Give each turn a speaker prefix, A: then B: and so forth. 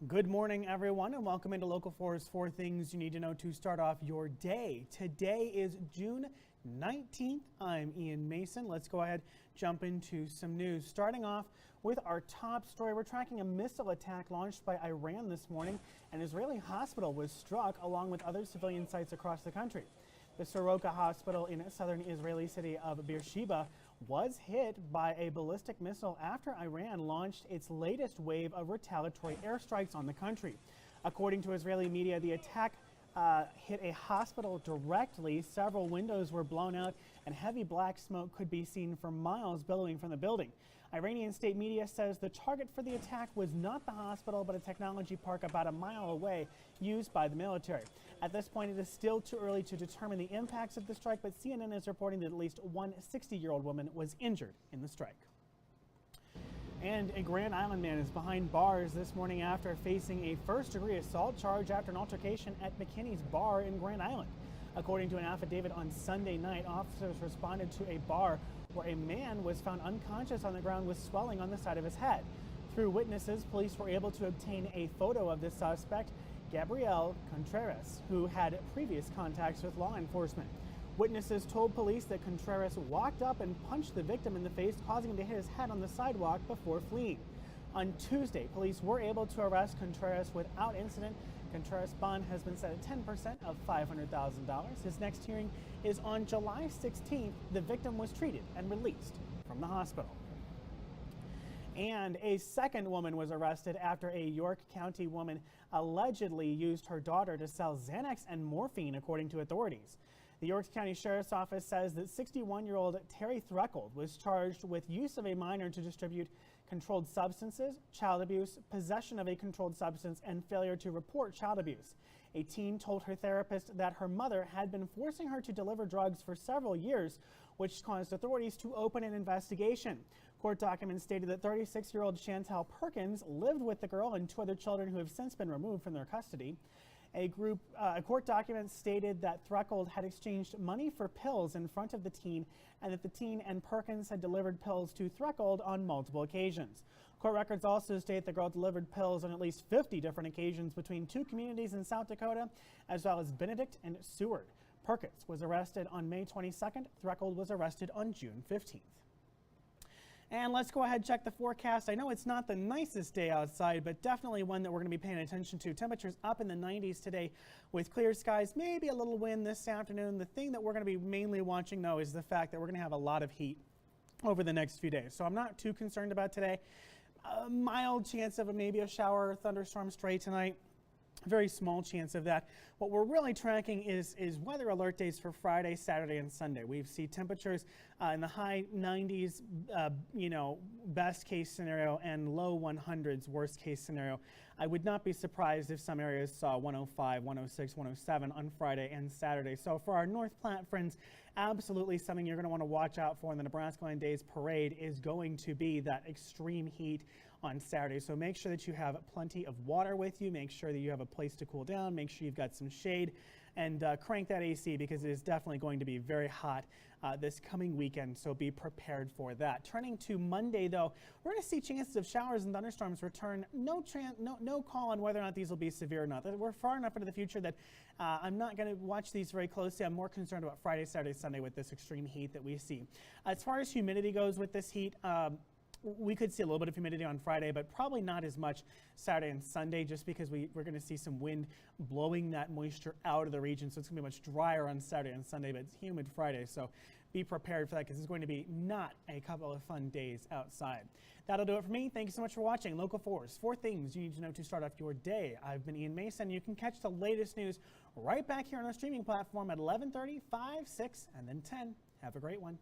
A: Good morning, everyone, and welcome into Local 4's 4 Things You Need to Know to start off your day. Today is June 19th. I'm Ian Mason. Let's go ahead, jump into some news. Starting off with our top story, we're tracking a missile attack launched by Iran this morning. An Israeli hospital was struck along with other civilian sites across the country. The Soroka Hospital in southern Israeli city of Beersheba was hit by a ballistic missile after Iran launched its latest wave of retaliatory airstrikes on the country. According to Israeli media, the attack hit a hospital directly. Several windows were blown out and heavy black smoke could be seen for miles billowing from the building. Iranian state media says the target for the attack was not the hospital, but a technology park about a mile away used by the military. At this point, it is still too early to determine the impacts of the strike, but CNN is reporting that at least one 60-year-old woman was injured in the strike. And a Grand Island man is behind bars this morning after facing a first-degree assault charge after an altercation at McKinney's bar in Grand Island. According to an affidavit on Sunday night, officers responded to a bar where a man was found unconscious on the ground with swelling on the side of his head. Through witnesses, police were able to obtain a photo of the suspect, Gabriel Contreras, who had previous contacts with law enforcement. Witnesses told police that Contreras walked up and punched the victim in the face, causing him to hit his head on the sidewalk before fleeing. On Tuesday, police were able to arrest Contreras without incident. Contreras' bond has been set at 10% of $500,000. His next hearing is on July 16th. The victim was treated and released from the hospital. And a second woman was arrested after a York County woman allegedly used her daughter to sell Xanax and morphine, according to authorities. The York County Sheriff's Office says that 61-year-old Terry Threcold was charged with use of a minor to distribute controlled substances, child abuse, possession of a controlled substance, and failure to report child abuse. A teen told her therapist that her mother had been forcing her to deliver drugs for several years, which caused authorities to open an investigation. Court documents stated that 36-year-old Chantel Perkins lived with the girl and two other children who have since been removed from their custody. A court document stated that Threcold had exchanged money for pills in front of the teen and that the teen and Perkins had delivered pills to Threcold on multiple occasions. Court records also state the girl delivered pills on at least 50 different occasions between two communities in South Dakota, as well as Benedict and Seward. Perkins was arrested on May 22nd. Threcold was arrested on June 15th. And let's go ahead and check the forecast. I know it's not the nicest day outside, but definitely one that we're going to be paying attention to. Temperatures up in the 90s today with clear skies, maybe a little wind this afternoon. The thing that we're going to be mainly watching, though, is the fact that we're going to have a lot of heat over the next few days. So I'm not too concerned about today. A mild chance of maybe a shower or thunderstorm straight tonight. Very small chance of that. What we're really tracking is weather alert days for Friday, Saturday, and Sunday. We see temperatures in the high 90s, best case scenario, and low 100s, worst case scenario. I would not be surprised if some areas saw 105, 106, 107 on Friday and Saturday. So for our North Platte friends, absolutely something you're going to want to watch out for in the Nebraska Land Days Parade is going to be that extreme heat on Saturday. So make sure that you have plenty of water with you. Make sure that you have a place to cool down. Make sure you've got some shade, and crank that AC because it is definitely going to be very hot this coming weekend, so be prepared for that. Turning to Monday, though, we're going to see chances of showers and thunderstorms return. No call on whether or not these will be severe or not. We're far enough into the future that I'm not going to watch these very closely. I'm more concerned about Friday, Saturday, Sunday with this extreme heat that we see. As far as humidity goes with this heat, we could see a little bit of humidity on Friday, but probably not as much Saturday and Sunday, just because we're going to see some wind blowing that moisture out of the region. So it's going to be much drier on Saturday and Sunday, but it's humid Friday. So be prepared for that because it's going to be not a couple of fun days outside. That'll do it for me. Thank you so much for watching Local 4's 4 Things You Need to Know to Start Off Your Day. I've been Ian Mason. You can catch the latest news right back here on our streaming platform at 11:30, 5, 6, and then 10. Have a great one.